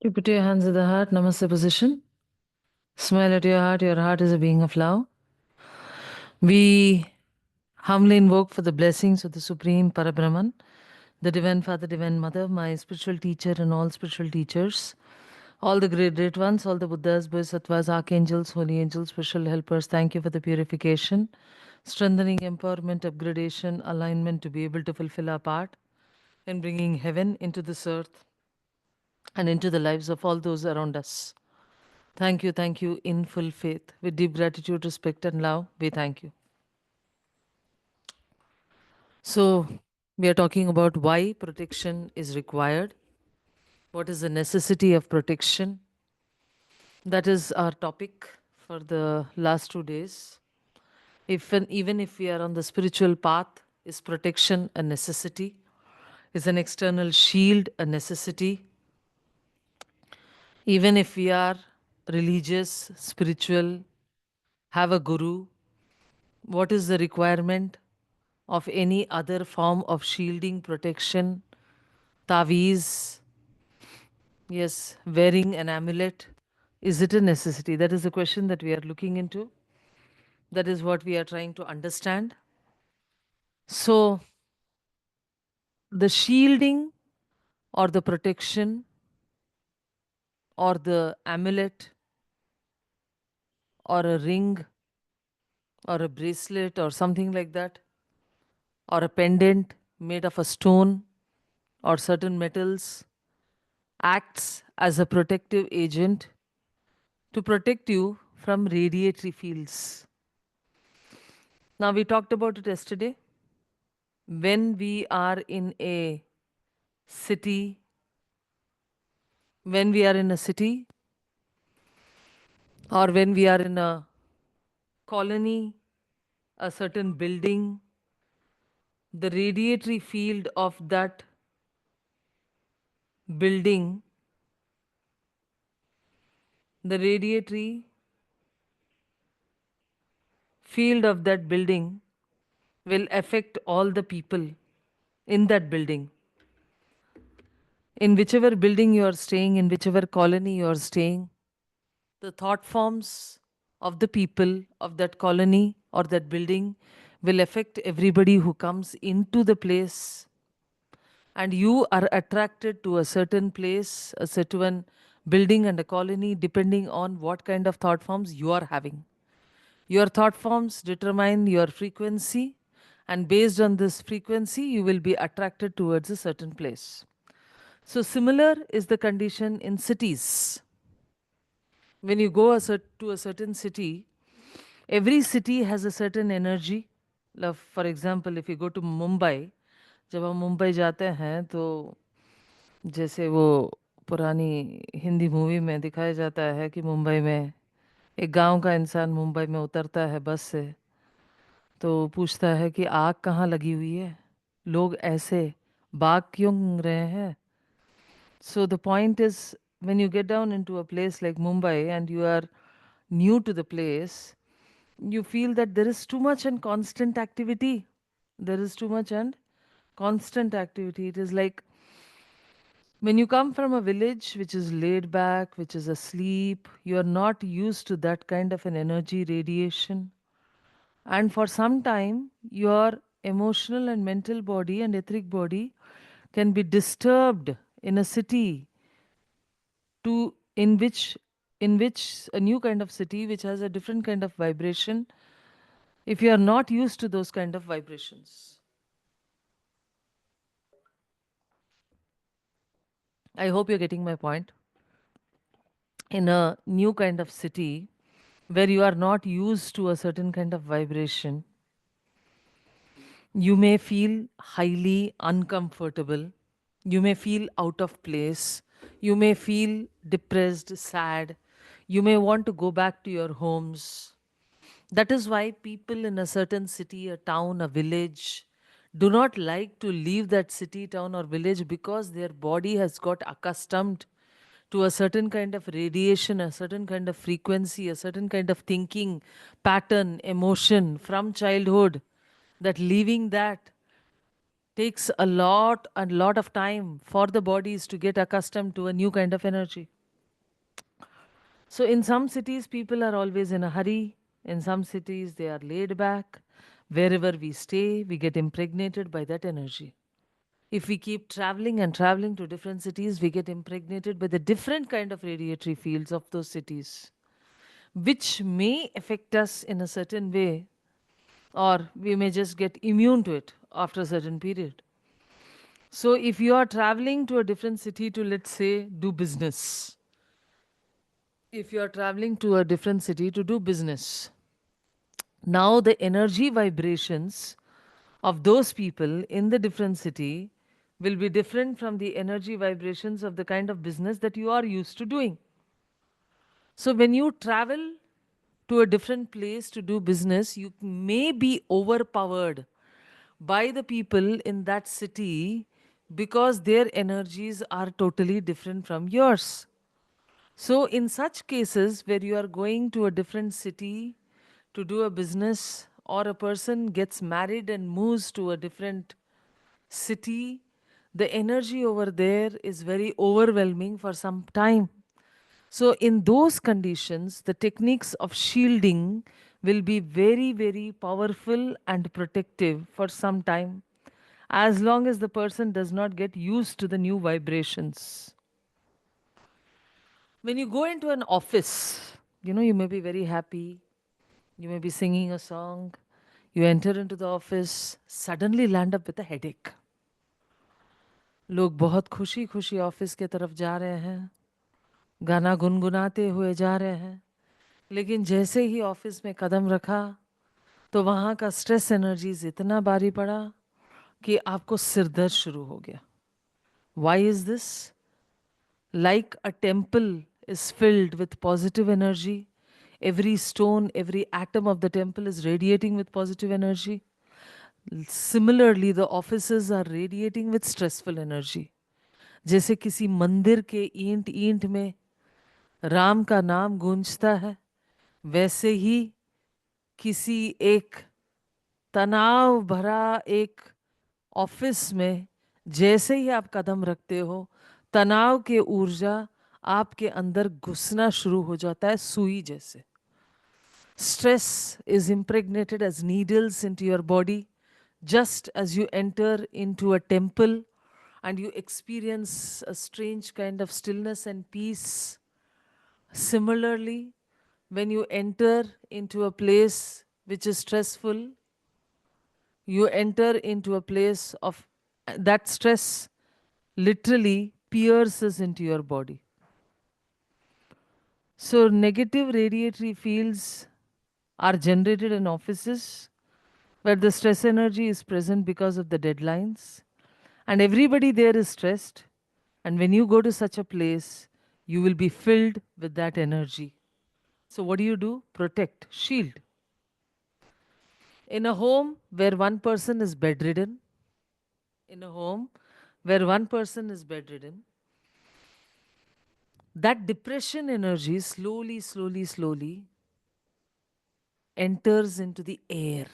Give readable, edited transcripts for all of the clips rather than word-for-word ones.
You put your hands at the heart, Namaste position. Smile at your heart is a being of love. We humbly invoke for the blessings of the Supreme Parabrahman, the Divine Father, Divine Mother, my spiritual teacher and all spiritual teachers, all the great ones, all the Buddhas, Bodhisattvas, Archangels, Holy Angels, special helpers. Thank you for the purification, strengthening, empowerment, upgradation, alignment to be able to fulfill our part in bringing heaven into this earth and into the lives of all those around us. Thank you in full faith. With deep gratitude, respect, and love, we thank you. So, we are talking about why protection is required. What is the necessity of protection? That is our topic for the last 2 days. Even if we are on the spiritual path, is protection a necessity? Is an external shield a necessity? Even if we are religious, spiritual, have a guru, what is the requirement of any other form of shielding, protection, taviz, yes, wearing an amulet? Is it a necessity? That is the question that we are looking into. That is what we are trying to understand. So, the shielding or the protection or the amulet or a ring or a bracelet or something like that, or a pendant made of a stone or certain metals acts as a protective agent to protect you from radiatory fields. Now, we talked about it yesterday. When we are in a city, when we are in a city, or when we are in a colony, a certain building, the radiatory field of that building, the radiatory field of that building will affect all the people in that building. In whichever building you are staying, in whichever colony you are staying, the thought forms of the people of that colony or that building will affect everybody who comes into the place, and you are attracted to a certain place, a certain building and a colony depending on what kind of thought forms you are having. Your thought forms determine your frequency, and based on this frequency you will be attracted towards a certain place. So similar is the condition in cities. When you go to a certain city, every city has a certain energy. For example, if you go to Mumbai, जब हम मुंबई जाते हैं तो जैसे वो पुरानी Hindi movie में दिखाया जाता है कि मुंबई में एक गांव का इंसान मुंबई में उतरता है बस से, तो पूछता है कि आग कहाँ लगी हुई है, लोग ऐसे भाग क्यों रहे हैं. So the point is, when you get down into a place like Mumbai and you are new to the place, you feel that there is too much and constant activity. There is too much and constant activity. It is like when you come from a village which is laid back, which is asleep, you are not used to that kind of an energy radiation. And for some time, your emotional and mental body and etheric body can be disturbed in a city to in which a new kind of city which has a different kind of vibration, if you are not used to those kind of vibrations. I hope you're getting my point. In a new kind of city where you are not used to a certain kind of vibration, you may feel highly uncomfortable, you may feel out of place, you may feel depressed, sad, you may want to go back to your homes. That is why people in a certain city, a town, a village do not like to leave that city, town, or village, because their body has got accustomed to a certain kind of radiation, a certain kind of frequency, a certain kind of thinking pattern, emotion from childhood, that leaving that takes a lot of time for the bodies to get accustomed to a new kind of energy. So in some cities, people are always in a hurry. In some cities, they are laid back. Wherever we stay, we get impregnated by that energy. If we keep traveling and traveling to different cities, we get impregnated by the different kind of radiatory fields of those cities, which may affect us in a certain way, or we may just get immune to it after a certain period. So if you are traveling to a different city to, let's say, do business, if you are traveling to a different city to do business, now the energy vibrations of those people in the different city will be different from the energy vibrations of the kind of business that you are used to doing. So when you travel to a different place to do business, you may be overpowered by the people in that city because their energies are totally different from yours. So, in such cases where you are going to a different city to do a business, or a person gets married and moves to a different city, the energy over there is very overwhelming for some time. So, in those conditions, the techniques of shielding will be very, very powerful and protective for some time, as long as the person does not get used to the new vibrations. When you go into an office, you may be very happy, you may be singing a song, you enter into the office, suddenly land up with a headache. लोग बहुत खुशी खुशी office के तरफ जा रहे हैं, गाना गुनगुनाते हुए जा रहे हैं, लेकिन जैसे ही ऑफिस में कदम रखा तो वहाँ का स्ट्रेस एनर्जीज इतना भारी पड़ा कि आपको सिरदर्द शुरू हो गया. Why is this? Like a temple is filled with positive energy, every stone, every atom of the temple is radiating with positive energy. Similarly, the offices are radiating with stressful energy. जैसे किसी मंदिर के ईंट ईंट में राम का नाम गूंजता है, वैसे ही किसी एक तनाव भरा एक ऑफिस में जैसे ही आप कदम रखते हो, तनाव के ऊर्जा आपके अंदर घुसना शुरू हो जाता है सुई जैसे. Stress is impregnated as needles into your body, just as you enter into a temple and you experience a strange kind of stillness and peace. Similarly, when you enter into a place which is stressful, you enter into a place of that stress literally pierces into your body. So, negative radiatory fields are generated in offices where the stress energy is present because of the deadlines, and everybody there is stressed. And when you go to such a place, you will be filled with that energy. So, what do? Protect, shield. In a home where one person is bedridden, in a home where one person is bedridden, that depression energy slowly, slowly, slowly enters into the air.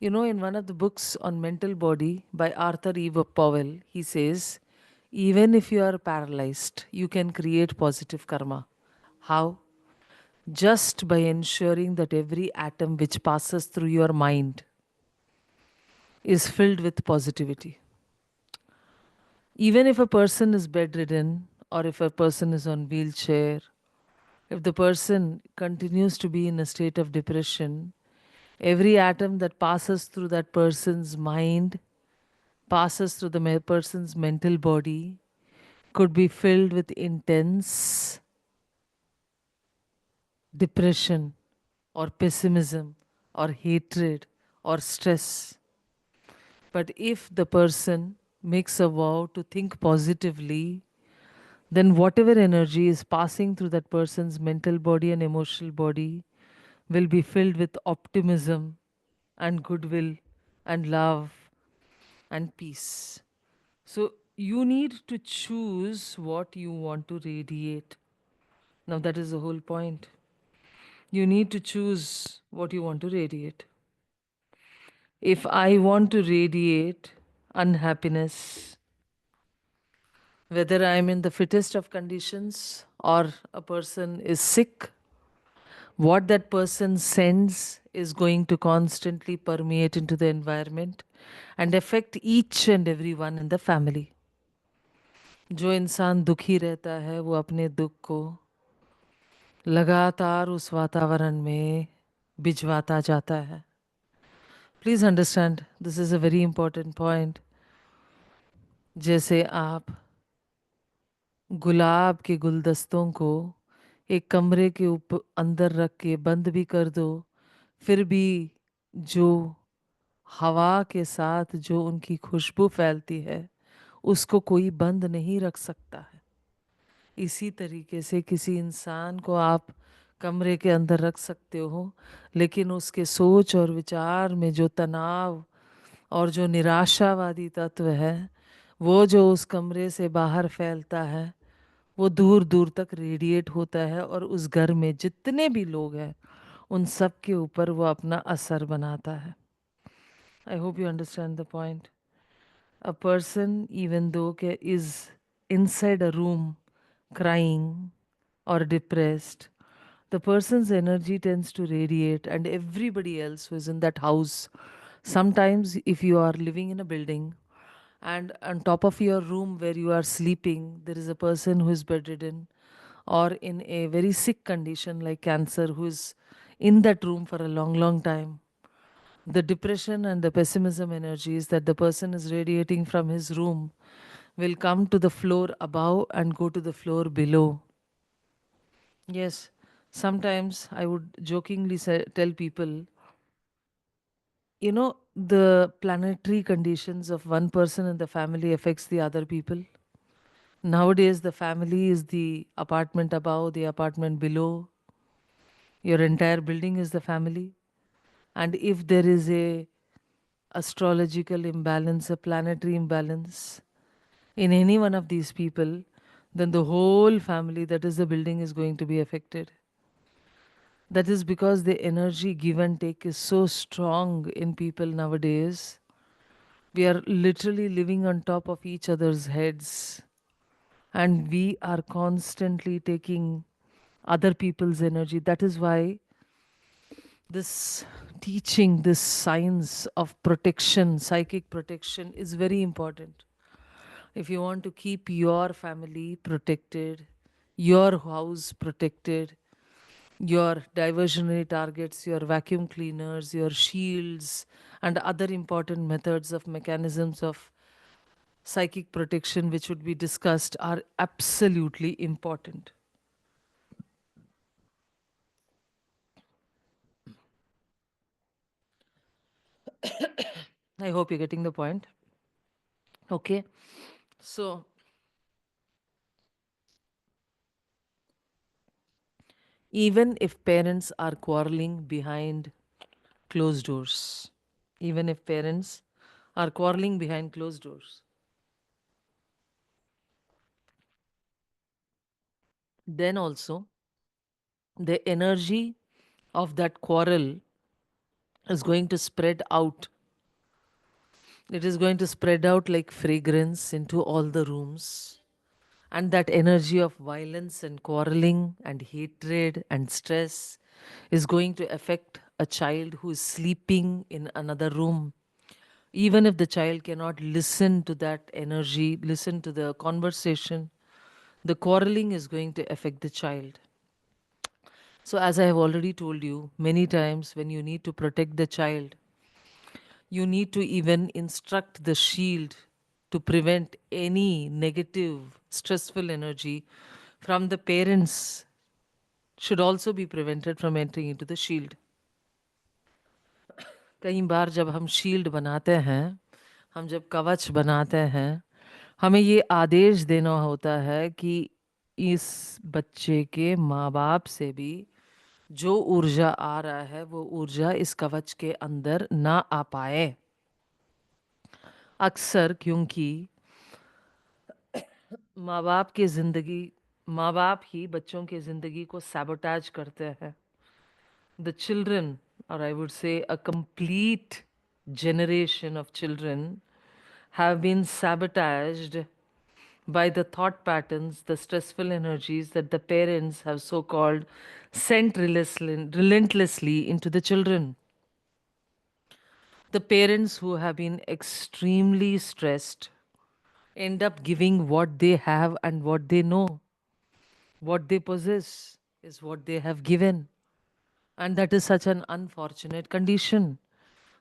In one of the books on mental body by Arthur E. Powell, he says, even if you are paralyzed, you can create positive karma. How? Just by ensuring that every atom which passes through your mind is filled with positivity. Even if a person is bedridden, or if a person is on wheelchair, if the person continues to be in a state of depression, every atom that passes through that person's mind, passes through the person's mental body, could be filled with intense depression or pessimism or hatred or stress. But if the person makes a vow to think positively, then whatever energy is passing through that person's mental body and emotional body will be filled with optimism and goodwill and love and peace. So you need to choose what you want to radiate. Now, that is the whole point. You need to choose what you want to radiate. If I want to radiate unhappiness. Whether I am in the fittest of conditions or a person is sick, what that person sends is going to constantly permeate into the environment and affect each and every one in the family. जो इंसान दुखी रहता है वो अपने दुख को लगातार उस वातावरण में भिजवाता जाता है. Please understand, this is a very important point. जैसे आप गुलाब के गुलदस्तों को एक कमरे के ऊपर अंदर रख के बंद भी कर दो, फिर भी जो हवा के साथ जो उनकी खुशबू फैलती है उसको कोई बंद नहीं रख सकता है. इसी तरीके से किसी इंसान को आप कमरे के अंदर रख सकते हो, लेकिन उसके सोच और विचार में जो तनाव और जो निराशावादी तत्व है वो जो उस कमरे से बाहर फैलता है वो दूर दूर तक रेडिएट होता है और उस घर में जितने भी लोग हैं उन सब के ऊपर वो अपना असर बनाता है. I hope you understand the point. A person, even though is inside a room crying or depressed, the person's energy tends to radiate, and everybody else who is in that house. Sometimes, if you are living in a building and on top of your room where you are sleeping, there is a person who is bedridden or in a very sick condition like cancer who is in that room for a long, long time, the depression and the pessimism energies that the person is radiating from his room will come to the floor above and go to the floor below. Yes, sometimes I would jokingly tell people, the planetary conditions of one person in the family affects the other people. Nowadays, the family is the apartment above, the apartment below. Your entire building is the family. And if there is a astrological imbalance, a planetary imbalance in any one of these people, then the whole family, that is the building, is going to be affected. That is because the energy give and take is so strong in people nowadays. We are literally living on top of each other's heads, and we are constantly taking other people's energy. That is why this teaching, this science of protection, psychic protection, is very important. If you want to keep your family protected, your house protected, your diversionary targets, your vacuum cleaners, your shields, and other important methods of mechanisms of psychic protection, which would be discussed, are absolutely important. I hope you're getting the point. Okay. So, even if parents are quarreling behind closed doors, even if parents are quarreling behind closed doors, then also the energy of that quarrel is going to spread out. It is going to spread out like fragrance into all the rooms. And that energy of violence and quarreling and hatred and stress is going to affect a child who is sleeping in another room. Even if the child cannot listen to that energy, listen to the conversation, the quarreling is going to affect the child. So, as I have already told you many times, when you need to protect the child, you need to even instruct the shield to prevent any negative, stressful energy from the parents, should also be prevented from entering into the shield. कई बार जब हम shield बनाते हैं, हम जब कवच बनाते हैं, हमें ये आदेश देना होता है कि इस बच्चे के माँ बाप से भी जो ऊर्जा आ रहा है वो ऊर्जा इस कवच के अंदर ना आ पाए. अक्सर क्योंकि माँ बाप ही बच्चों की जिंदगी को सैबोटाज करते हैं. The children, or I would say a complete generation of children, have been sabotaged by the thought patterns, the stressful energies that the parents have so called sent relentlessly into the children. The parents who have been extremely stressed end up giving what they have and what they know. What they possess is what they have given. And that is such an unfortunate condition.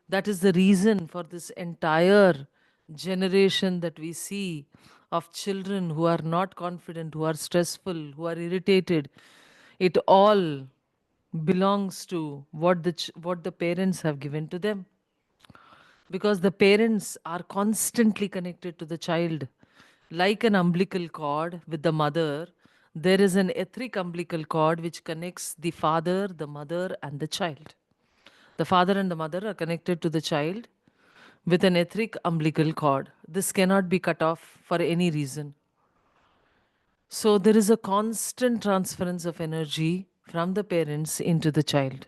That is the reason for this entire generation that we see of children who are not confident, who are stressful, who are irritated. It all belongs to what the parents have given to them, because the parents are constantly connected to the child. Like an umbilical cord with the mother, there is an etheric umbilical cord which connects the father, the mother, and the child. The father and the mother are connected to the child with an etheric umbilical cord. This cannot be cut off for any reason. So there is a constant transference of energy from the parents into the child.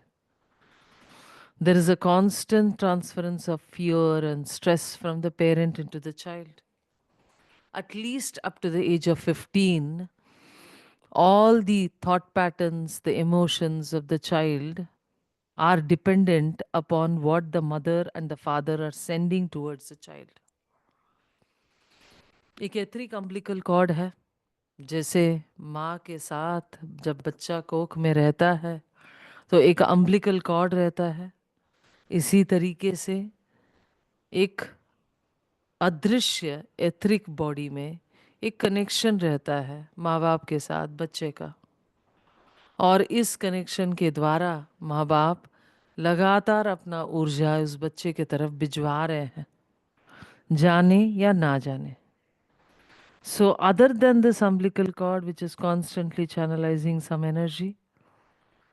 There is a constant transference of fear and stress from the parent into the child. At least up to the age of 15, all the thought patterns, the emotions of the child are dependent upon what the mother and the father are sending towards the child. एक etheric umbilical cord है, जैसे माँ के साथ जब बच्चा कोख में रहता है तो एक अम्बिलिकल कॉर्ड रहता है, इसी तरीके से एक अदृश्य एथरिक बॉडी में एक कनेक्शन रहता है माँ बाप के साथ बच्चे का, और इस कनेक्शन के द्वारा माँ बाप लगातार अपना ऊर्जा उस बच्चे की तरफ भिजवा रहे हैं, जाने या ना जाने. So other than this umbilical cord which is constantly channelizing some energy,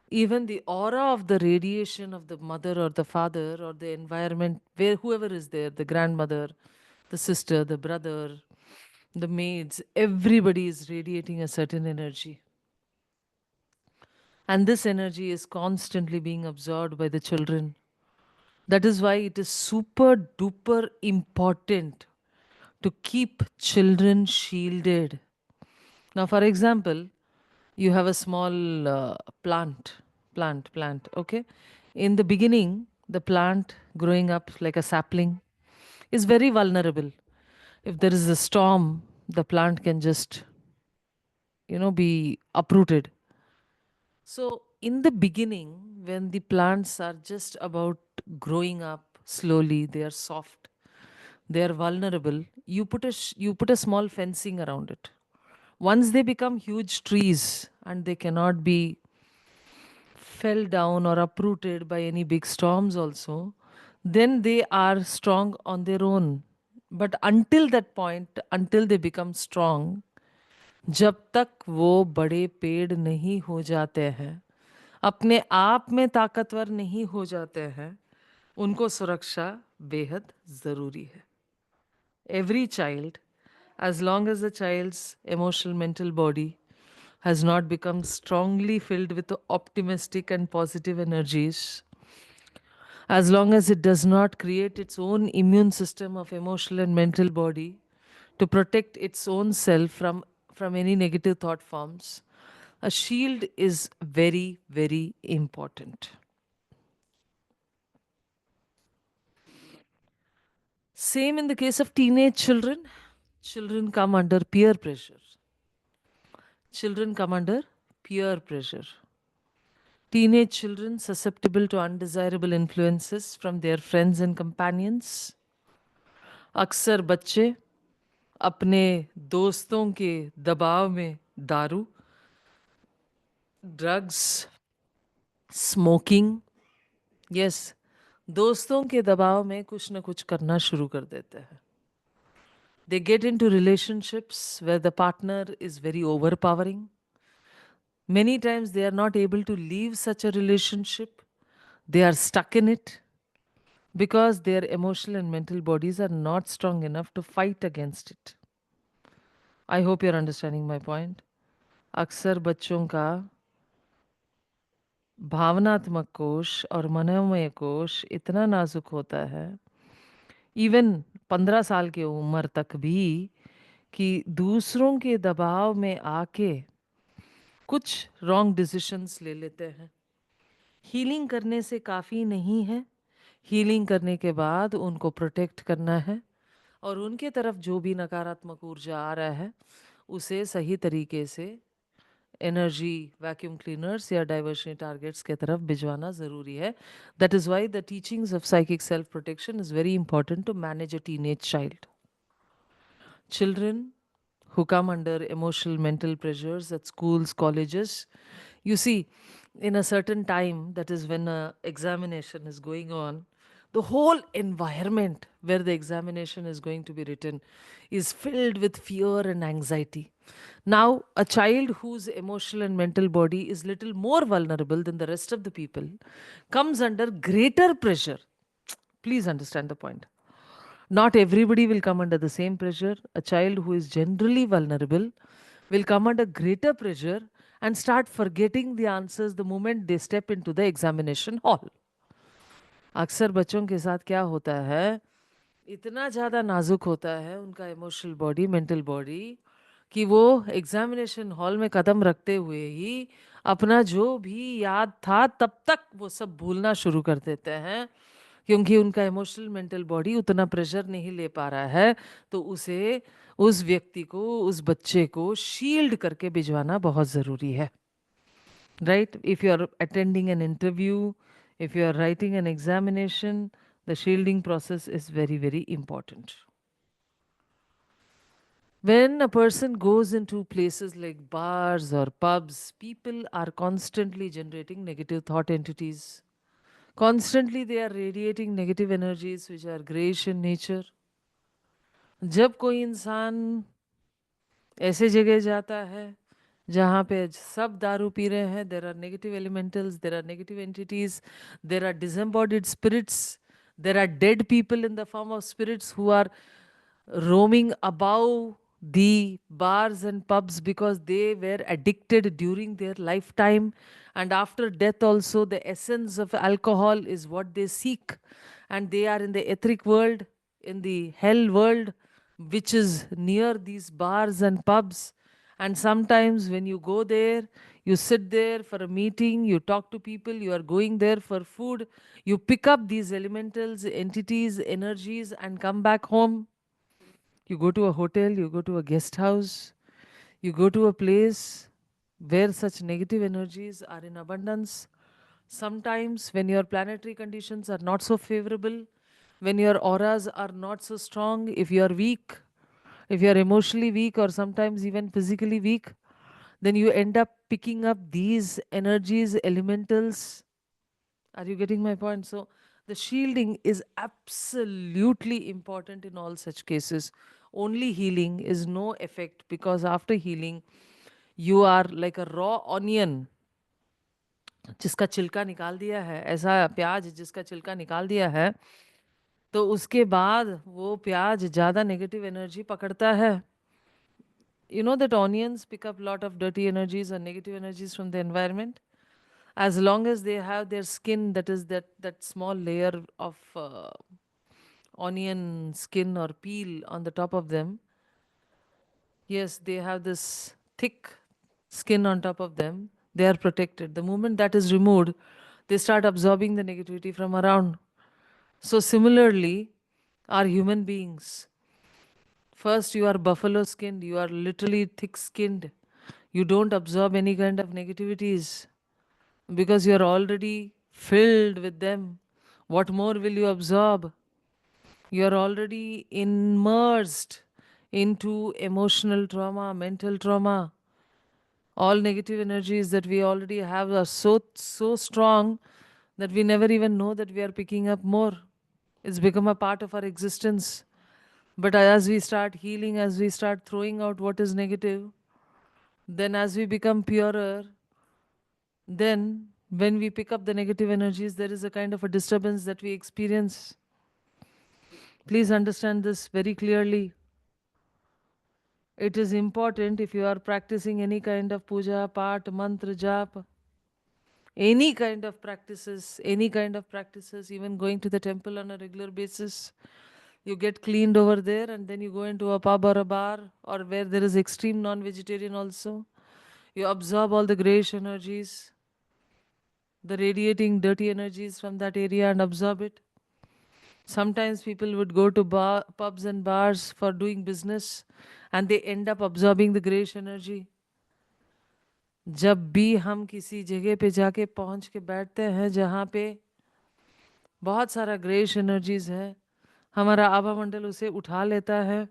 even the aura of the radiation of the mother or the father or the environment where whoever is there, the grandmother, the sister, the brother, the maids, everybody is radiating a certain energy. And this energy is constantly being absorbed by the children. That is why it is super duper important to keep children shielded. Now, for example, you have a small plant, okay? In the beginning, the plant growing up like a sapling is very vulnerable. If there is a storm, the plant can just, be uprooted. So, in the beginning, when the plants are just about growing up slowly, they are soft, they are vulnerable. You put a small fencing around it. Once they become huge trees and they cannot be fell down or uprooted by any big storms also, then they are strong on their own. But until that point, until they become strong, जब तक वो बड़े पेड़ नहीं हो जाते हैं, अपने आप में ताकतवर नहीं हो जाते हैं, उनको सुरक्षा बेहद ज़रूरी है. Every child, as long as the child's emotional mental body has not become strongly filled with optimistic and positive energies, as long as it does not create its own immune system of emotional and mental body to protect its own self from any negative thought forms, a shield is very, very important. Same in the case of teenage children. Children come under peer pressure. Children come under peer pressure. Teenage children susceptible to undesirable influences from their friends and companions. अक्सर बच्चे अपने दोस्तों के दबाव में दारू, drugs, smoking, yes, दोस्तों के दबाव में कुछ न कुछ करना शुरू कर देते हैं. They get into relationships where the partner is very overpowering. Many times they are not able to leave such a relationship. They are stuck in it because their emotional and mental bodies are not strong enough to fight against it. I hope you're understanding my point. अक्सर बच्चों का भावनात्मक कोश और मनोमय कोश इतना नाजुक होता है इवन 15 साल की उम्र तक भी, कि दूसरों के दबाव में आके कुछ रॉन्ग डिसीशंस ले लेते हैं। हीलिंग करने से काफ़ी नहीं है, हीलिंग करने के बाद उनको प्रोटेक्ट करना है और उनके तरफ जो भी नकारात्मक ऊर्जा आ रहा है उसे सही तरीके से एनर्जी वैक्यूम क्लीनर्स या डाइवर्शनी टारगेट्स के तरफ भिजवाना ज़रूरी है. That is why the teachings of psychic self protection is very important to manage a teenage child. Children who come under emotional mental pressures at schools, colleges, you see, in a certain time, that is when a examination is going on, the whole environment where the examination is going to be written is filled with fear and anxiety. Now, a child whose emotional and mental body is little more vulnerable than the rest of the people comes under greater pressure. Please understand the point. Not everybody will come under the same pressure. A child who is generally vulnerable will come under greater pressure and start forgetting the answers the moment they step into the examination hall. अक्सर बच्चों के साथ क्या होता है, इतना ज़्यादा नाजुक होता है उनका इमोशनल बॉडी, मेंटल बॉडी, कि वो एग्जामिनेशन हॉल में कदम रखते हुए ही अपना जो भी याद था तब तक वो सब भूलना शुरू कर देते हैं, क्योंकि उनका इमोशनल मेंटल बॉडी उतना प्रेशर नहीं ले पा रहा है. तो उसे, उस व्यक्ति को, उस बच्चे को शील्ड करके भिजवाना बहुत ज़रूरी है. Right? If you are attending an interview, if you are writing an examination, the shielding process is very, very important. When a person goes into places like bars or pubs, people are constantly generating negative thought entities. Constantly they are radiating negative energies which are grayish in nature. जब कोई इंसान ऐसे जगह जाता है जहाँ पे सब दारू पी रहे हैं, there are negative elementals, there are negative entities, there are disembodied spirits, there are dead people in the form of spirits who are roaming above the bars and pubs because they were addicted during their lifetime, and after death also the essence of alcohol is what they seek, and they are in the etheric world, in the hell world, which is near these bars and pubs. And sometimes when you go there, you sit there for a meeting, you talk to people, you are going there for food, you pick up these elementals, entities, energies, and come back home. You go to a hotel, you go to a guest house, you go to a place where such negative energies are in abundance. Sometimes, when your planetary conditions are not so favorable, when your auras are not so strong, if you are weak, if you are emotionally weak, or sometimes even physically weak, then you end up picking up these energies, elementals. Are you getting my point? So, the shielding is absolutely important in all such cases. Only healing is no effect, because after healing, you are like a raw onion जिसका छिलका निकाल दिया है, ऐसा प्याज जिसका छिलका निकाल दिया है, तो उसके बाद वो प्याज ज़्यादा नेगेटिव एनर्जी पकड़ता है. You know that onions pick up a lot of dirty energies or negative energies from the environment. As long as they have their skin, that is that small layer of onion skin or peel on the top of them, yes, they have this thick skin on top of them, they are protected. The moment that is removed, they start absorbing the negativity from around. So similarly, are human beings. First, you are buffalo skinned, you are literally thick skinned. You don't absorb any kind of negativities because you are already filled with them. What more will you absorb? You are already immersed into emotional trauma, mental trauma. All negative energies that we already have are so strong that we never even know that we are picking up more. It's become a part of our existence. But as we start healing, as we start throwing out what is negative, then as we become purer, then when we pick up the negative energies, there is a kind of a disturbance that we experience. Please understand this very clearly. It is important, if you are practicing any kind of puja, part, mantra, jap, any kind of practices, even going to the temple on a regular basis, You get cleaned over there, and then you go into a pub or a bar, or where there is extreme non-vegetarian also. You absorb all the grayish energies, the radiating dirty energies from that area, and absorb it. Sometimes people would go to pubs and bars for doing business, and they end up absorbing the grayish energy. जब भी हम किसी जगह पे जाके पहुंच के बैठते हैं जहाँ पे बहुत सारा ग्रेश एनर्जीज है, हमारा आभा मंडल उसे उठा लेता है.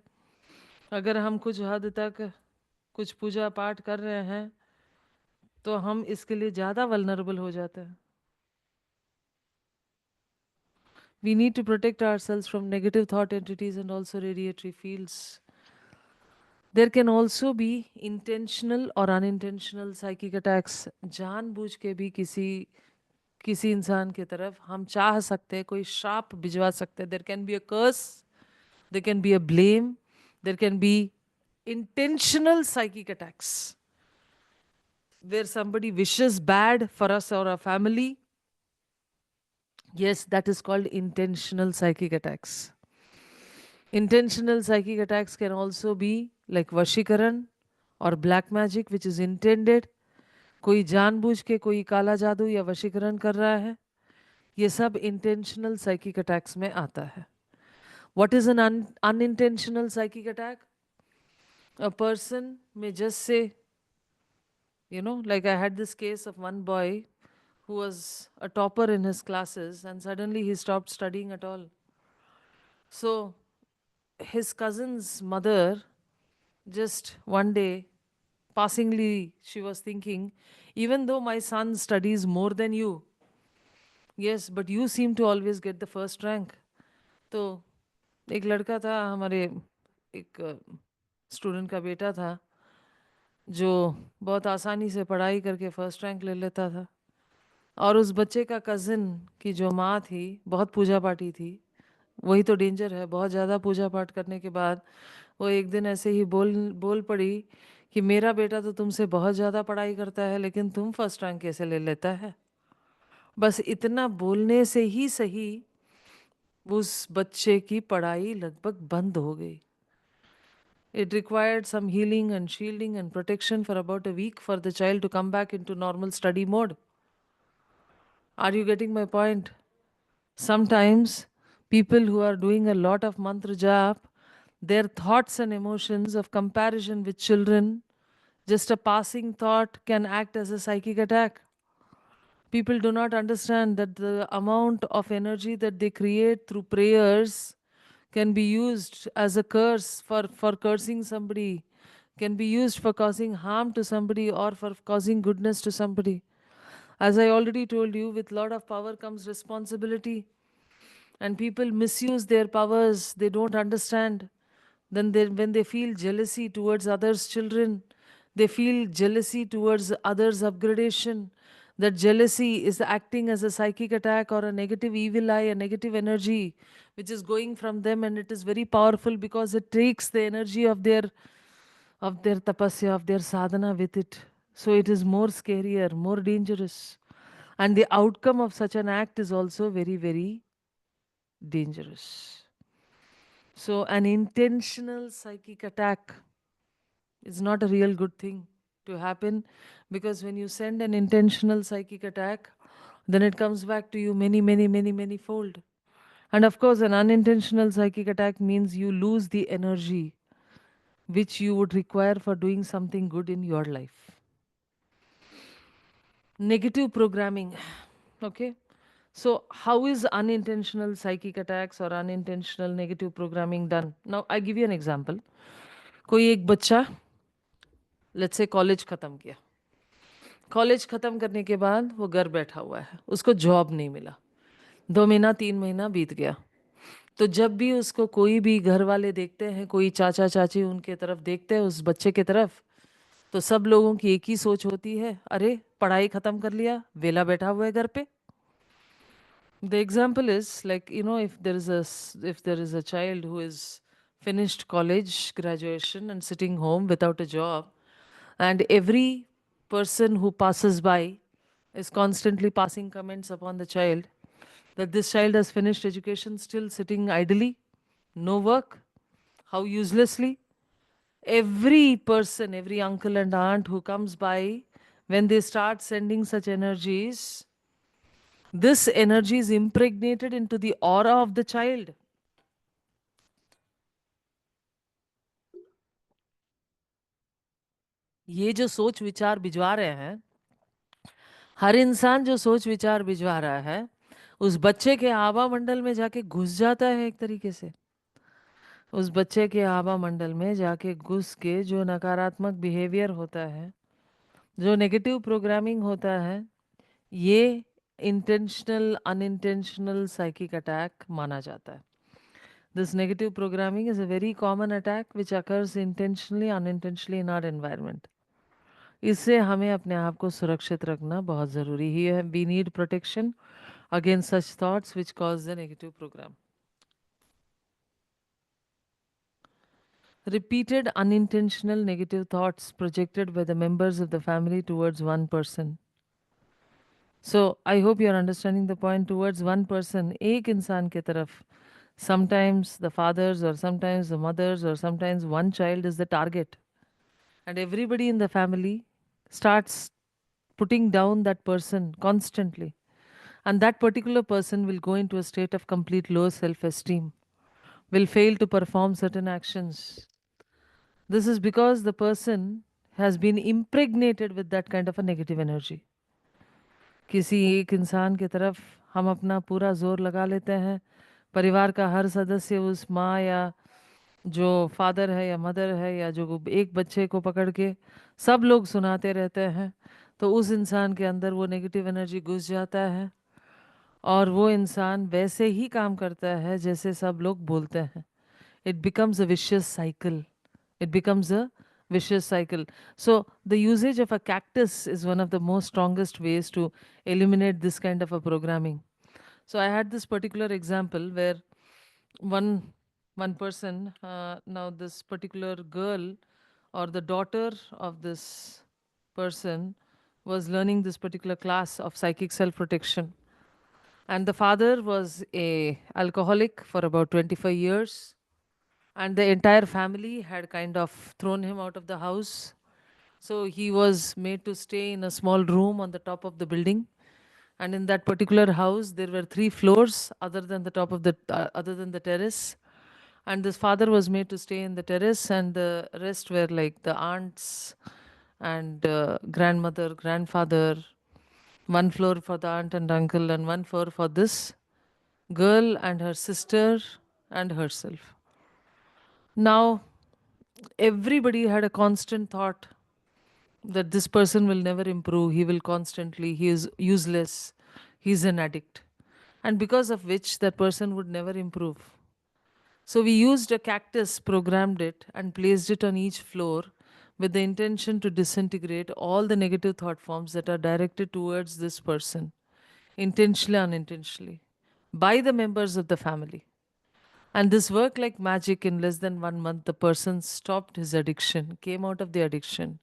अगर हम कुछ हद तक कुछ पूजा पाठ कर रहे हैं तो हम इसके लिए ज़्यादा वल्नरेबल हो जाते हैं. We need to protect ourselves from negative thought entities and also radiatory fields. There can also be intentional or unintentional psychic attacks. जानबूझ के भी किसी इंसान की तरफ हम चाह सकते हैं, कोई श्राप भिजवा सकते हैं. There can be a curse, there can be a blame, there can be intentional psychic attacks where somebody wishes bad for us or our family. Yes, that is called intentional psychic attacks. Intentional psychic attacks can also be like Vashikaran or black magic, which is intended. कोई जानबूझ के कोई काला जादू या वशीकरण कर रहा है, ये सब intentional psychic attacks में आता है. What is an unintentional psychic attack? A person may just say, like I had this case of one boy who was a topper in his classes and suddenly he stopped studying at all. So his cousin's mother, just one day, passingly, she was thinking, even though my son studies more than you, yes, but you seem to always get the first rank. तो एक लड़का था हमारे, एक student का बेटा था जो बहुत आसानी से पढ़ाई करके फर्स्ट रैंक ले लेता था, और उस बच्चे का कज़न की जो माँ थी बहुत पूजा पाठी थी. वही तो डेंजर है, बहुत ज़्यादा पूजा पाठ करने के बाद वो एक दिन ऐसे ही बोल पड़ी कि मेरा बेटा तो तुमसे बहुत ज़्यादा पढ़ाई करता है लेकिन तुम फर्स्ट रैंक कैसे ले लेता है. बस इतना बोलने से ही सही उस बच्चे की पढ़ाई लगभग बंद हो गई. It required some healing and shielding and protection for about a week for the child to come back into normal study mode. Are you getting my point? Sometimes people who are doing a lot of mantra jap, their thoughts and emotions of comparison with children, just a passing thought can act as a psychic attack. People do not understand that the amount of energy that they create through prayers can be used as a curse for cursing somebody, can be used for causing harm to somebody or for causing goodness to somebody. As I already told you, with lot of power comes responsibility, and people misuse their powers. They don't understand. Then when they feel jealousy towards others' children, they feel jealousy towards others' upgradation. That jealousy is acting as a psychic attack or a negative evil eye, a negative energy which is going from them, and it is very powerful because it takes the energy of their tapasya, of their sadhana with it. So it is more scarier, more dangerous. And the outcome of such an act is also very, very dangerous. So an intentional psychic attack is not a real good thing to happen, because when you send an intentional psychic attack, then it comes back to you many, many, many, many fold. And of course, an unintentional psychic attack means you lose the energy which you would require for doing something good in your life. Negative programming. Okay. So, how is unintentional psychic attacks or unintentional negative programming done? Now, I give you an example. कोई एक बच्चा, let's say college ख़त्म किया. College ख़त्म करने के बाद वो घर बैठा हुआ है, उसको जॉब नहीं मिला. 2 महीना 3 महीना बीत गया. तो जब भी उसको कोई भी घर वाले देखते हैं, कोई चाचा चाची उनके तरफ देखते हैं उस बच्चे के तरफ, तो सब लोगों की एक ही सोच होती है, अरे पढ़ाई ख़त्म कर लिया, वेला बैठा हुआ है घर पे. The example is like, if there is a child who is finished college graduation and sitting home without a job, and every person who passes by is constantly passing comments upon the child that this child has finished education still sitting idly. no work, how uselessly. Every person, every uncle and aunt who comes by, when they start sending such energies, this energy is impregnated into the aura of the child. ये जो सोच विचार भिजवा रहे हैं, हर इंसान जो सोच विचार भिजवा रहा है, उस बच्चे के आभा मंडल में जाके घुस जाता है एक तरीके से। उस बच्चे के आभा मंडल में जाके घुस के जो नकारात्मक बिहेवियर होता है, जो नेगेटिव प्रोग्रामिंग होता है, ये इंटेंशनल अनइंटेंशनल साइकिक अटैक माना जाता है। This negative programming is a very common attack which occurs intentionally unintentionally in our environment. इससे हमें अपने आप को सुरक्षित रखना बहुत ज़रूरी है। We need protection against such thoughts which cause the negative program. Repeated unintentional negative thoughts projected by the members of the family towards one person. So I hope you are understanding the point. Towards one person, एक इंसान के तरफ, sometimes the fathers or sometimes the mothers or sometimes one child is the target, and everybody in the family starts putting down that person constantly, and that particular person will go into a state of complete low self-esteem, will fail to perform certain actions. This is because the person has been impregnated with that kind of a negative energy. किसी एक इंसान की तरफ हम अपना पूरा जोर लगा लेते हैं, परिवार का हर सदस्य उस माँ या जो फादर है या मदर है या जो एक बच्चे को पकड़ के सब लोग सुनाते रहते हैं, तो उस इंसान के अंदर वो नेगेटिव एनर्जी घुस जाता है और वो इंसान वैसे ही काम करता है जैसे सब लोग बोलते हैं। It becomes a vicious cycle. It becomes a vicious cycle. So the usage of a cactus is one of the most strongest ways to eliminate this kind of a programming. So I had this particular example where one one person, now this particular girl or the daughter of this person was learning this particular class of psychic self protection, and the father was a alcoholic for about 25 years, and the entire family had kind of thrown him out of the house. So he was made to stay in a small room on the top of the building, and in that particular house there were three floors other than the top of the other than the terrace, and this father was made to stay in the terrace, and the rest were like the aunts and grandmother, grandfather, one floor for the aunt and uncle, and one floor for this girl and her sister and herself. Now, everybody had a constant thought that this person will never improve, he will constantly, he is useless, he's an addict, and because of which that person would never improve. So we used a cactus, programmed it, and placed it on each floor with the intention to disintegrate all the negative thought forms that are directed towards this person, intentionally, unintentionally, by the members of the family. And this worked like magic. In less than 1 month, the person stopped his addiction, came out of the addiction,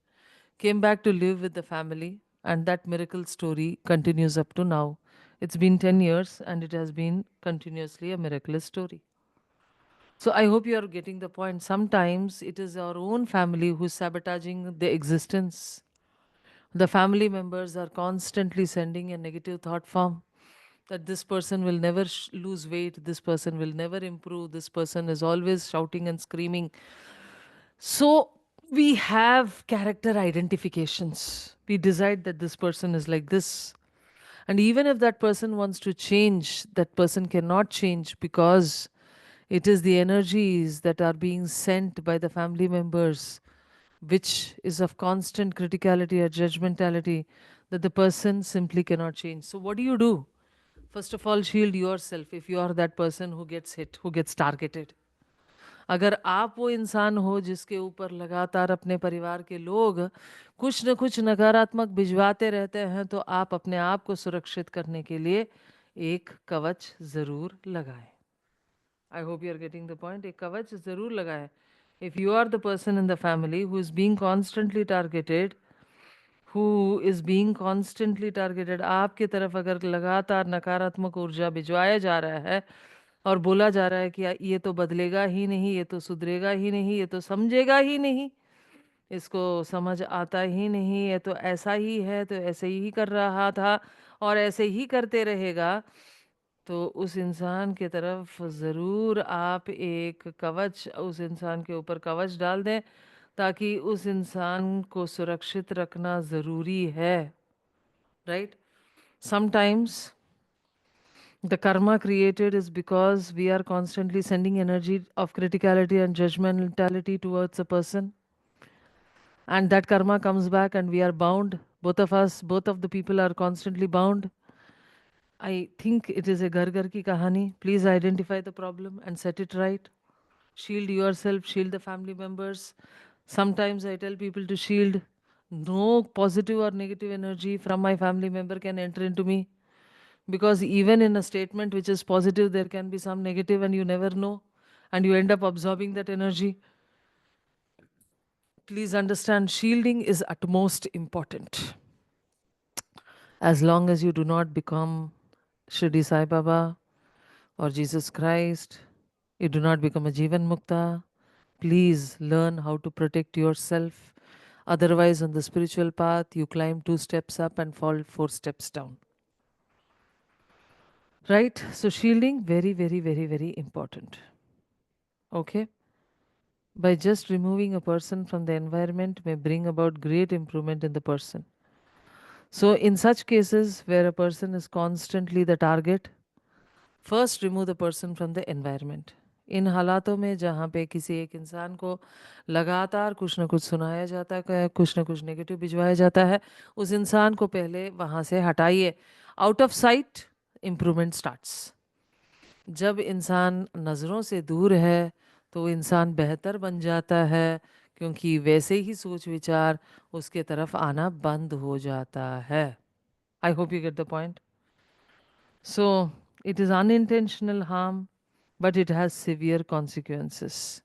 came back to live with the family, and that miracle story continues up to now. It's been 10 years and it has been continuously a miraculous story. So I hope you are getting the point. Sometimes it is our own family who's sabotaging the existence. The family members are constantly sending a negative thought form that this person will never lose weight, this person will never improve, this person is always shouting and screaming. So we have character identifications. We decide that this person is like this. And even if that person wants to change, that person cannot change because it is the energies that are being sent by the family members, which is of constant criticality or judgmentality, that the person simply cannot change. So, what do you do? First of all, shield yourself if you are that person who gets hit, who gets targeted. अगर आप वो इंसान हो जिसके ऊपर लगातार अपने परिवार के लोग कुछ न कुछ नकारात्मक भिजवाते रहते हैं, तो आप अपने आप को सुरक्षित करने के लिए एक कवच ज़रूर लगाएं। I hope you are getting the point. एक कवच ज़रूर लगाएं. If you are the person in the family who is being constantly targeted, आपकी तरफ अगर लगातार नकारात्मक ऊर्जा भिजवाया जा रहा है, और बोला जा रहा है कि ये तो बदलेगा ही नहीं, ये तो सुधरेगा ही नहीं, ये तो समझेगा ही नहीं, इसको समझ आता ही नहीं, ये तो ऐसा ही है, तो ऐसे ही कर रहा था और ऐसे ही करते रहेगा। तो उस इंसान की तरफ ज़रूर आप एक कवच, उस इंसान के ऊपर कवच डाल दें, ताकि उस इंसान को सुरक्षित रखना ज़रूरी है, right? Sometimes the karma created is because we are constantly sending energy of criticality and judgmentality towards a person, and that karma comes back and we are bound. Both of us, both of the people are constantly bound. I think it is a ghar ghar ki kahani. Please identify the problem and set it right. Shield yourself, shield the family members. Sometimes I tell people to shield. No positive or negative energy from my family member can enter into me, because even in a statement which is positive there can be some negative and you never know, and you end up absorbing that energy. Please understand, shielding is utmost important. As long as you do not become Shirdi Sai Baba or Jesus Christ, you do not become a Jivan Mukta, please learn how to protect yourself. Otherwise, on the spiritual path, you climb 2 steps up and fall 4 steps down. Right? So shielding, very, very, very, very important. Okay? By just removing a person from the environment may bring about great improvement in the person. So in such cases where a person is constantly the target, first remove the person from the environment. इन हालातों में जहाँ पे किसी एक इंसान को लगातार कुछ ना कुछ सुनाया जाता है, कुछ ना कुछ नेगेटिव भिजवाया जाता है, उस इंसान को पहले वहाँ से हटाइए. Out of site improvement starts. जब इंसान नज़रों से दूर है तो इंसान बेहतर बन जाता है, क्योंकि वैसे ही सोच विचार उसके तरफ आना बंद हो जाता है. I hope you get the point. So it is unintentional harm, but it has severe consequences.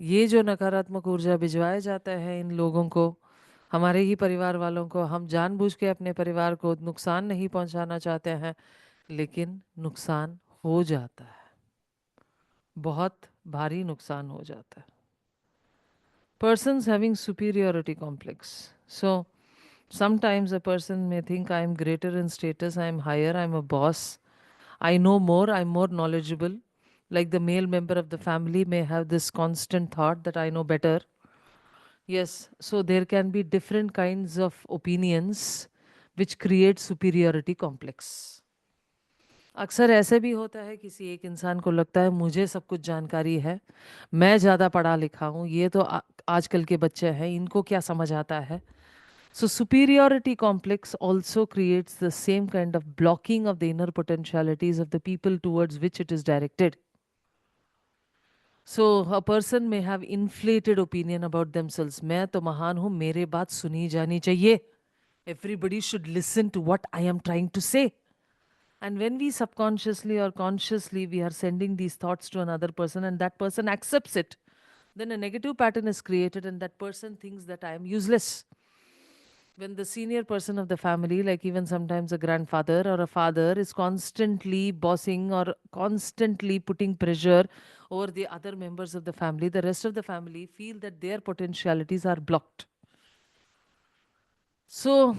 ये जो नकारात्मक ऊर्जा भिजवाया जाता है इन लोगों को, हमारे ही परिवार वालों को, हम जानबूझ के अपने परिवार को नुकसान नहीं पहुंचाना चाहते हैं, लेकिन नुकसान हो जाता है, बहुत भारी नुकसान हो जाता है. Persons having superiority complex. So sometimes a person may think I am greater in status, I am higher, I am a boss, I know more, I am more knowledgeable. Like the male member of the family may have this constant thought that I know better. Yes, so there can be different kinds of opinions which create superiority complex. अक्सर ऐसे भी होता है, किसी एक इंसान को लगता है मुझे सब कुछ जानकारी है, मैं ज़्यादा पढ़ा लिखा हूँ, ये तो आजकल के बच्चे हैं, इनको क्या समझ आता है. So superiority complex also creates the same kind of blocking of the inner potentialities of the people towards which it is directed. So a person may have inflated opinion about themselves. मैं तो महान हूँ, मेरे बात सुनी जानी चाहिए. Everybody should listen to what I am trying to say. And when we subconsciously or consciously we are sending these thoughts to another person and that person accepts it, then a negative pattern is created and that person thinks that I am useless. When the senior person of the family, like even sometimes a grandfather or a father, is constantly bossing or constantly putting pressure over the other members of the family, the rest of the family feel that their potentialities are blocked. So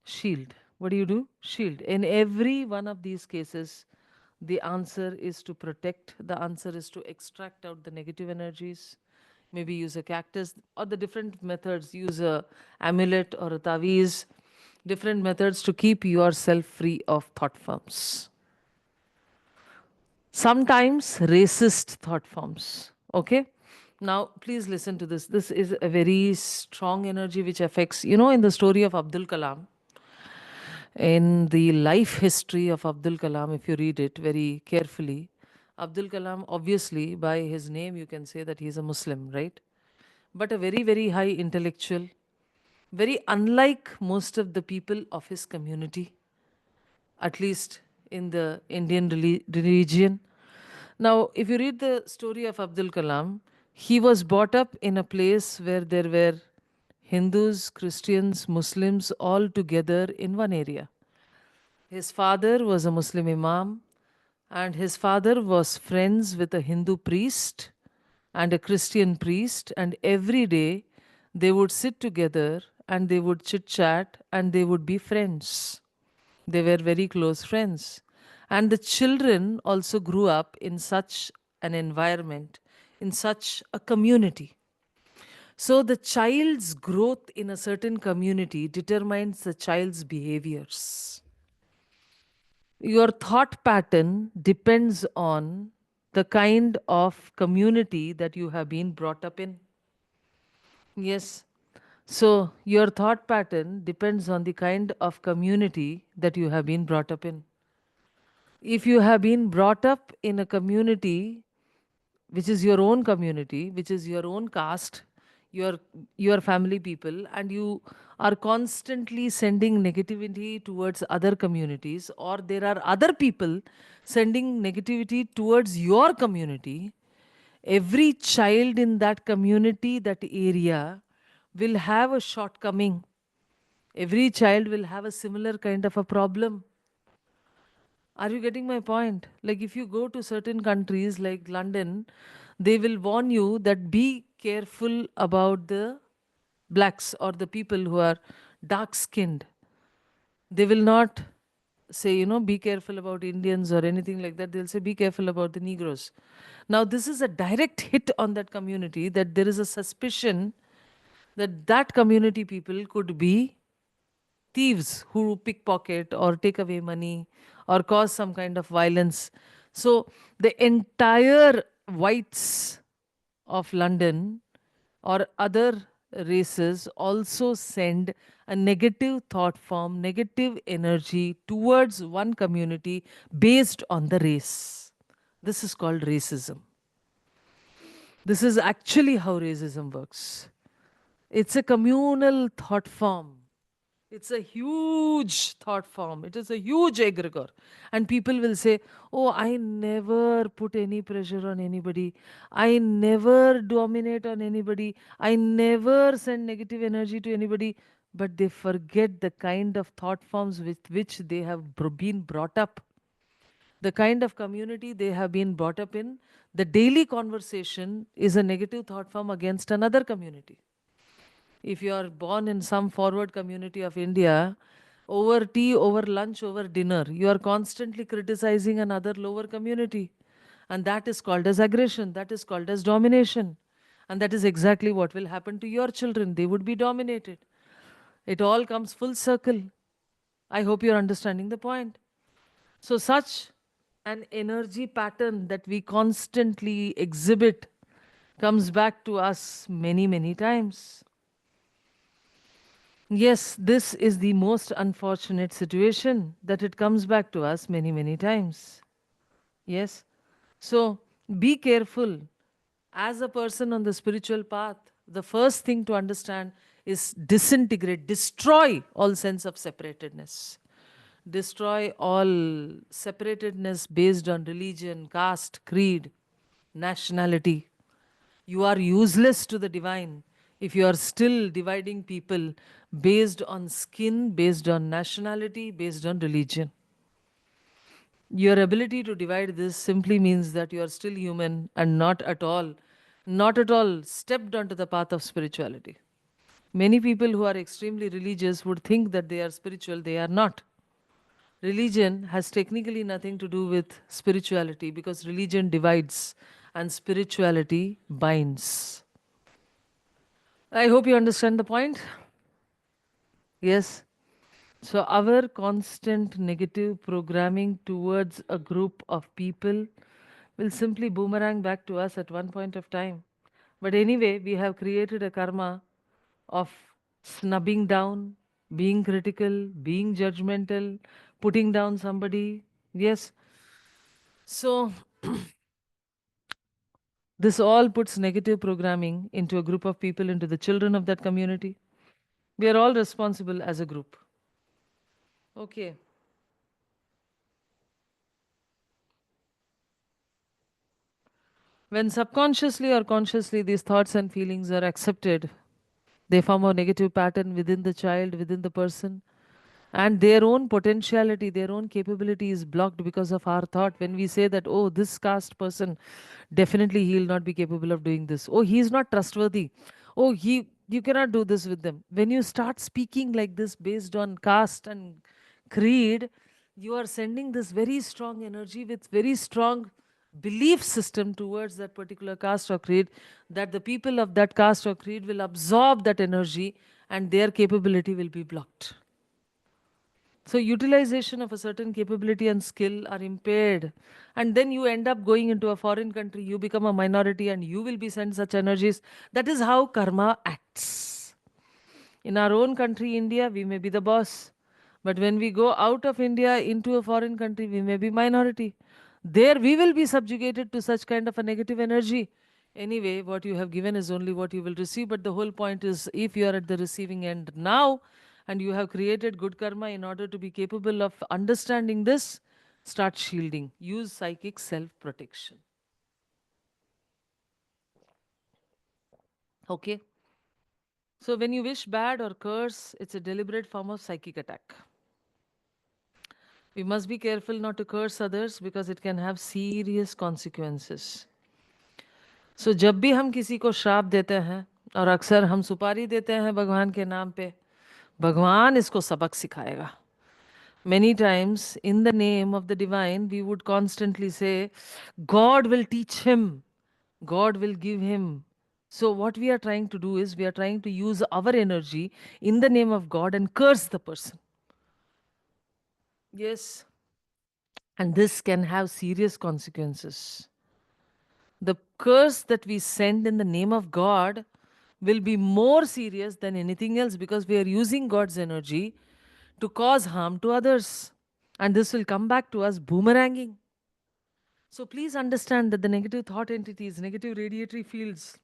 shield. What do? Shield. In every one of these cases, the answer is to protect, the answer is to extract out the negative energies. Maybe use a cactus or the different methods, use a amulet or a taviz, different methods to keep yourself free of thought forms. Sometimes racist thought forms. Okay? Now, please listen to this. This is a very strong energy which affects, in the story of Abdul Kalam, in the life history of Abdul Kalam, if you read it very carefully, Abdul Kalam, obviously, by his name, you can say that he is a Muslim, right? But a very, very high intellectual, very unlike most of the people of his community, at least in the Indian religion. Now, if you read the story of Abdul Kalam, he was brought up in a place where there were Hindus, Christians, Muslims all together in one area. His father was a Muslim imam, And his father was friends with a Hindu priest and a Christian priest, and every day they would sit together and they would chit chat and they would be friends. They were very close friends. And the children also grew up in such an environment, in such a community. So the child's growth in a certain community determines the child's behaviors. Your thought pattern depends on the kind of community that you have been brought up in. Yes. So your thought pattern depends on the kind of community that you have been brought up in. If you have been brought up in a community which is your own community, which is your own caste, your your family people, and you are constantly sending negativity towards other communities, or there are other people sending negativity towards your community, every child in that community, that area, will have a shortcoming. Every child will have a similar kind of a problem. Are you getting my point? Like if you go to certain countries like London, they will warn you that be careful about the blacks or the people who are dark skinned. They will not say, be careful about Indians or anything like that. They'll say, be careful about the Negroes. Now, this is a direct hit on that community, that there is a suspicion that that community people could be thieves who pickpocket or take away money or cause some kind of violence. So the entire whites of London or other races also send a negative thought form, negative energy towards one community based on the race. This is called racism. This is actually how racism works. It's a communal thought form. It's a huge thought form. It is a huge egregore. And people will say, oh, I never put any pressure on anybody. I never dominate on anybody. I never send negative energy to anybody. But they forget the kind of thought forms with which they have been brought up, the kind of community they have been brought up in. The daily conversation is a negative thought form against another community. If you are born in some forward community of India, over tea, over lunch, over dinner, you are constantly criticizing another lower community. And that is called as aggression, that is called as domination. And that is exactly what will happen to your children. They would be dominated. It all comes full circle. I hope you're understanding the point. So, such an energy pattern that we constantly exhibit comes back to us many, many times. Yes, this is the most unfortunate situation, that it comes back to us many, many times. Yes. So be careful. As a person on the spiritual path, the first thing to understand is disintegrate, destroy all sense of separatedness. Destroy all separatedness based on religion, caste, creed, nationality. You are useless to the divine if you are still dividing people based on skin, based on nationality, based on religion. Your ability to divide this simply means that you are still human and not at all stepped onto the path of spirituality. Many people who are extremely religious would think that they are spiritual, they are not. Religion has technically nothing to do with spirituality, because religion divides and spirituality binds. I hope you understand the point. Yes. So, our constant negative programming towards a group of people will simply boomerang back to us at one point of time. But anyway, we have created a karma of snubbing down, being critical, being judgmental, putting down somebody. Yes. So, this all puts negative programming into a group of people, into the children of that community. We are all responsible as a group. Okay. When subconsciously or consciously these thoughts and feelings are accepted, they form a negative pattern within the child, within the person. and their own potentiality, their own capability is blocked because of our thought. When we say that, oh, this caste person, definitely he will not be capable of doing this. Oh, he is not trustworthy. Oh, you cannot do this with them. When you start speaking like this based on caste and creed, you are sending this very strong energy with very strong belief system towards that particular caste or creed, that the people of that caste or creed will absorb that energy and their capability will be blocked. So utilization of a certain capability and skill are impaired. And then you end up going into a foreign country, you become a minority and you will be sent such energies. That is how karma acts. In our own country, India, we may be the boss. But when we go out of India into a foreign country, we may be minority. There we will be subjugated to such kind of a negative energy. Anyway, what you have given is only what you will receive. But the whole point is, if you are at the receiving end now and you have created good karma, in order to be capable of understanding this, start shielding. Use psychic self-protection. Okay? So when you wish bad or curse, it's a deliberate form of psychic attack. We must be careful not to curse others because it can have serious consequences. So जब भी हम किसी को श्राप देते हैं, और अक्सर हम सुपारी देते हैं भगवान के नाम पे, भगवान इसको सबक सिखाएगा. Many times in the name of the divine, we would constantly say, God will teach him, God will give him. So what we are trying to do is we are trying to use our energy in the name of God and curse the person. Yes. And this can have serious consequences. The curse that we send in the name of God will be more serious than anything else because we are using God's energy to cause harm to others. And this will come back to us boomeranging. So please understand that the negative thought entities, negative radiatory fields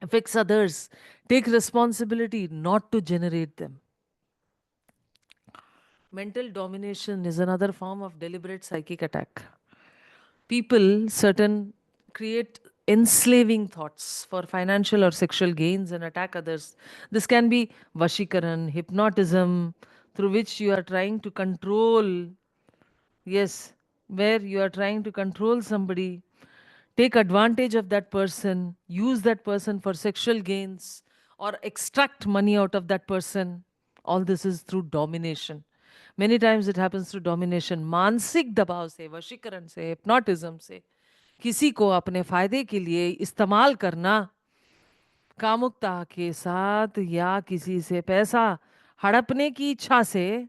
affects others. Take responsibility not to generate them. Mental domination is another form of deliberate psychic attack. People certain create enslaving thoughts for financial or sexual gains and attack others. This can be vashikaran, hypnotism, through which you are trying to control. Yes, where you are trying to control somebody, take advantage of that person, use that person for sexual gains, or extract money out of that person. All this is through domination. Many times it happens through domination. मानसिक दबाव से, वशीकरण से, hypnotism से किसी को अपने फायदे के लिए इस्तेमाल करना, कामुकता के साथ या किसी से पैसा हड़पने की इच्छा से.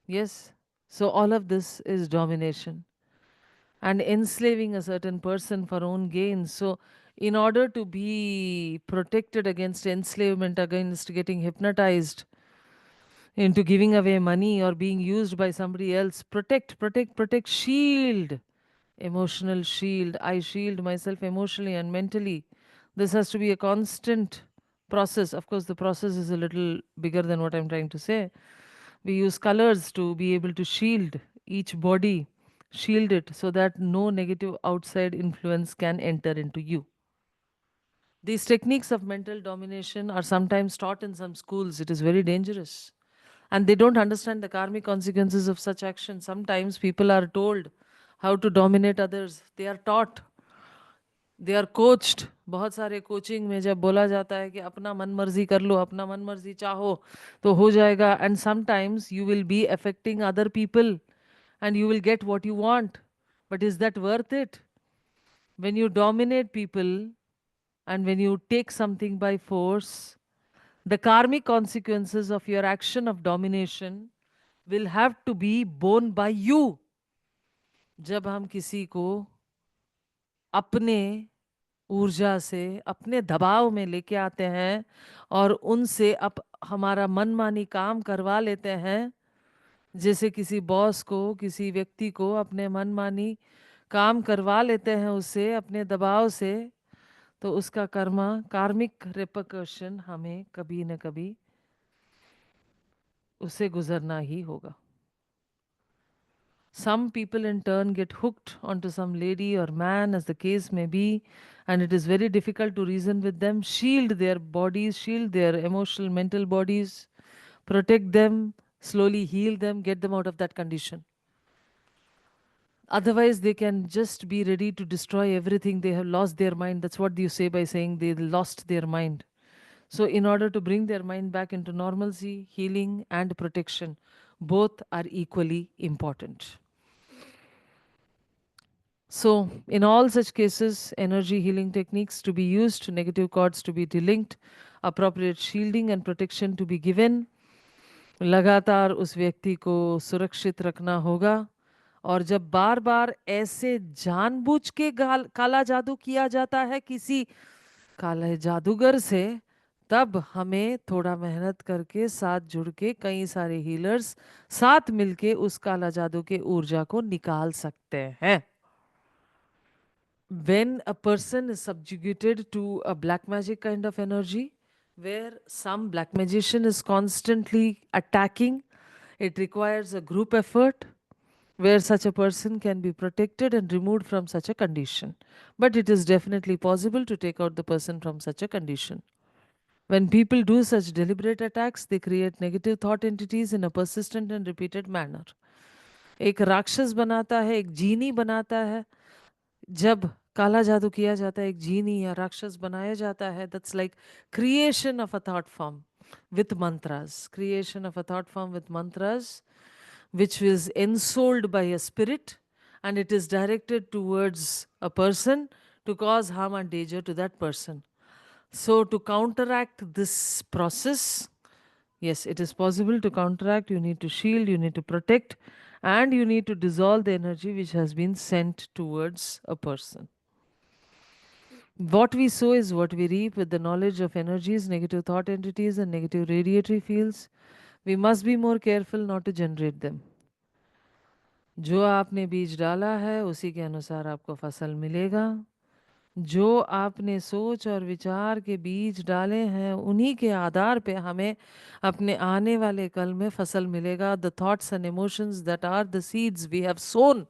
Yes, so all of this is domination and enslaving a certain person for own gain. So, in order to be protected against enslavement, against getting hypnotized into giving away money or being used by somebody else, protect, shield, emotional shield. I shield myself emotionally and mentally. This has to be a constant process. Of course, the process is a little bigger than what I'm trying to say. We use colors to be able to shield each body, shield it so that no negative outside influence can enter into you. These techniques of mental domination are sometimes taught in some schools. It is very dangerous. And they don't understand the karmic consequences of such action. Sometimes people are told how to dominate others. They are taught, they are coached. बहुत सारे coaching में जब बोला जाता है कि अपना मन मर्जी कर लो, अपना मन मर्जी चाहो तो हो जाएगा. And sometimes you will be affecting other people and you will get what you want. But is that worth it? When you dominate people and when you take something by force, the karmic consequences of your action of domination will have to be borne by you. जब हम किसी को अपने ऊर्जा से, अपने दबाव में लेके आते हैं और उनसे हमारा मनमानी काम करवा लेते हैं, जैसे किसी बॉस को, किसी व्यक्ति को अपने मनमानी काम करवा लेते हैं उससे अपने दबाव से, तो उसका कार्मिक रिपरकशन हमें कभी न कभी उससे गुजरना ही होगा. Some people in turn get hooked onto some lady or man, as the case may be, and it is very difficult to reason with them. Shield their bodies, shield their emotional, mental bodies, protect them slowly heal them, get them out of that condition. Otherwise, they can just be ready to destroy everything. They have lost their mind. That's what you say by saying they lost their mind. So, in order to bring their mind back into normalcy, healing, and protection, both are equally important. So, in all such cases, energy healing techniques to be used, negative cords to be delinked, appropriate shielding and protection to be given, लगातार उस व्यक्ति को सुरक्षित रखना होगा। और जब बार बार ऐसे जानबूझ के काला जादू किया जाता है किसी काले जादूगर से, तब हमें थोड़ा मेहनत करके साथ जुड़ के कई सारे हीलर्स साथ मिलके उस काला जादू के ऊर्जा को निकाल सकते हैं। When a person is subjugated to a black magic kind of energy, where some black magician is constantly attacking, it requires a group effort where such a person can be protected and removed from such a condition. But it is definitely possible to take out the person from such a condition. When people do such deliberate attacks, they create negative thought entities in a persistent and repeated manner. एक राक्षस बनाता है, एक जीनी बनाता है। जब काला जादू किया जाता है, एक जीनी या राक्षस बनाया जाता है, that's like creation of a thought form with mantras. Creation of a thought form with mantras, which is ensouled by a spirit, and it is directed towards a person to cause harm and danger to that person. So, to counteract this process, yes, it is possible to counteract. You need to shield, you need to protect, and you need to dissolve the energy which has been sent towards a person. What we sow is what we reap. With the knowledge of energies, negative thought entities, and negative radiatory fields, we must be more careful not to generate them. जो आपने बीज डाला है उसी के अनुसार आपको फसल मिलेगा। जो आपने सोच और विचार के बीज डाले हैं उन्हीं के आधार पे हमें अपने आने वाले कल में फसल मिलेगा। The thoughts and emotions that are the seeds we have sown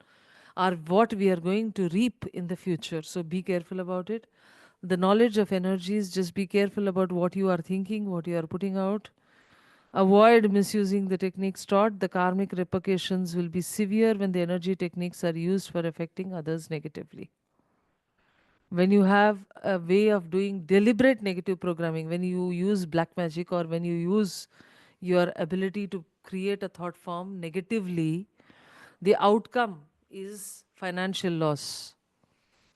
are what we are going to reap in the future. So be careful about it. The knowledge of energies, just be careful about what you are thinking, what you are putting out. Avoid misusing the techniques taught. The karmic repercussions will be severe when the energy techniques are used for affecting others negatively. When you have a way of doing deliberate negative programming, when you use black magic or when you use your ability to create a thought form negatively, the outcome is financial loss.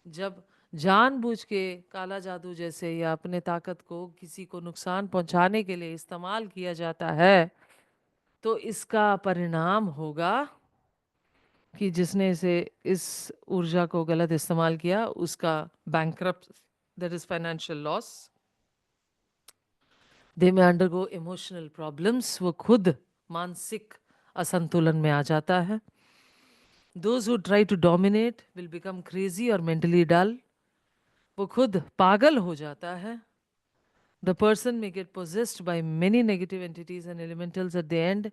जब जानबूझ के काला जादू जैसे या अपने ताकत को किसी को नुकसान पहुंचाने के लिए इस्तेमाल किया जाता है, तो इसका परिणाम होगा कि जिसने इस ऊर्जा को गलत इस्तेमाल किया उसका bankrupt, that is financial loss. They may undergo emotional problems, वो खुद मानसिक असंतुलन में आ जाता है। Those who try to dominate will become crazy or mentally dull. वो खुद पागल हो जाता है। The person may get possessed by many negative entities and elementals at the end.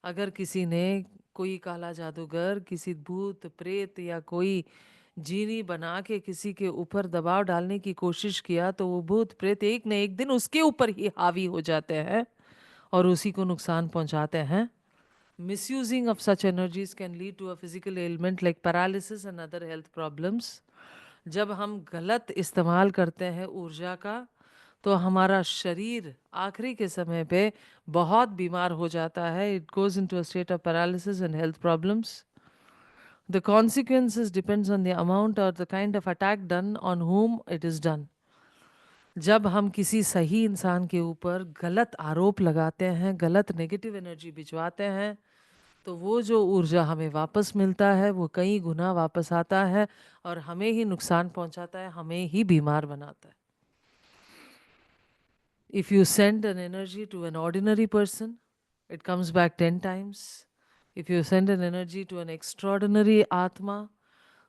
अगर किसी ने कोई काला जादूगर, किसी भूत प्रेत या कोई जीनी बना के किसी के ऊपर दबाव डालने की कोशिश किया, तो वो भूत प्रेत एक न एक दिन उसके ऊपर ही हावी हो जाते हैं और उसी को नुकसान पहुंचाते हैं। Misusing of such energies can lead to a physical ailment like paralysis and other health problems. जब हम गलत इस्तेमाल करते हैं ऊर्जा का, तो हमारा शरीर आखिरी के समय पे बहुत बीमार हो जाता है। It goes into a state of paralysis and health problems. The consequences depends on the amount or the kind of attack done on whom it is done. जब हम किसी सही इंसान के ऊपर गलत आरोप लगाते हैं, गलत नेगेटिव एनर्जी भिजवाते हैं, तो वो जो ऊर्जा हमें वापस मिलता है वो कई गुना वापस आता है और हमें ही नुकसान पहुंचाता है, हमें ही बीमार बनाता है। If you send an energy to an ordinary person, it comes back 10 times. If you send an energy to an extraordinary Atma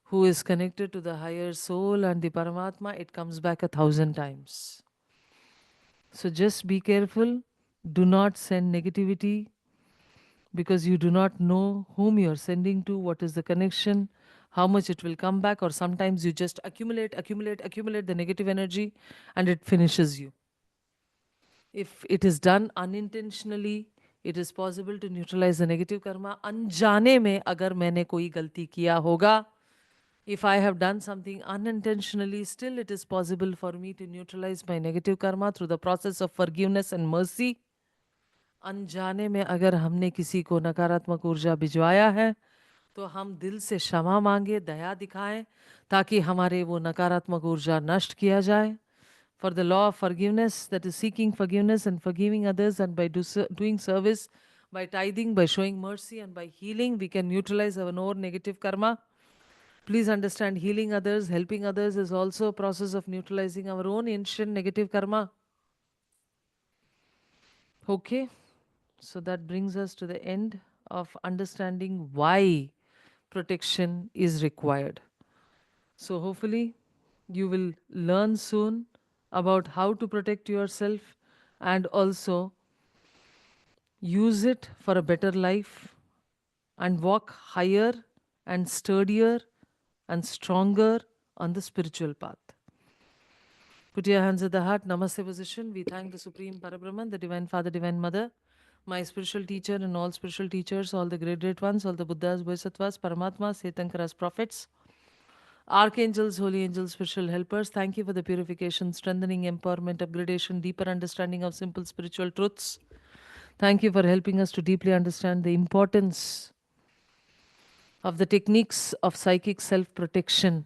who is connected to the higher soul and the Paramatma, it comes back 1,000 times. So just be careful. Do not send negativity because you do not know whom you are sending to, what is the connection, how much it will come back, or sometimes you just accumulate the negative energy and it finishes you. If it is done unintentionally, It is possible to neutralize the negative karma. अनजाने में अगर मैंने कोई गलती किया होगा, if I have done something unintentionally, still it is possible for me to neutralize my negative karma through the process of forgiveness and mercy. अनजाने में अगर हमने किसी को नकारात्मक ऊर्जा भिजवाया है, तो हम दिल से क्षमा मांगे, दया दिखाएं, ताकि हमारे वो नकारात्मक ऊर्जा नष्ट किया जाए. For the law of forgiveness, that is seeking forgiveness and forgiving others, and by doing service, by tithing, by showing mercy, and by healing, we can neutralize our own negative karma. Please understand, healing others, helping others is also a process of neutralizing our own ancient negative karma. Okay, so that brings us to the end of understanding why protection is required. So hopefully you will learn soon about how to protect yourself and also use it for a better life and walk higher and sturdier and stronger on the spiritual path. Put your hands at the heart, Namaste position. We thank the Supreme Parabrahman, the Divine Father, Divine Mother, my spiritual teacher and all spiritual teachers, all the great ones, all the Buddhas, Bodhisattvas, Paramatmas, Tirthankaras, prophets, archangels, holy angels, spiritual helpers. Thank you for the purification, strengthening, empowerment, upgradation, deeper understanding of simple spiritual truths. Thank you for helping us to deeply understand the importance of the techniques of psychic self-protection.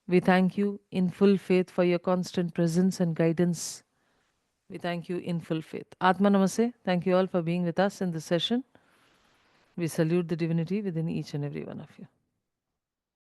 We thank you in full faith for your constant presence and guidance. We thank you in full faith. Atma Namaste. Thank you all for being with us in this session. We salute the divinity within each and every one of you.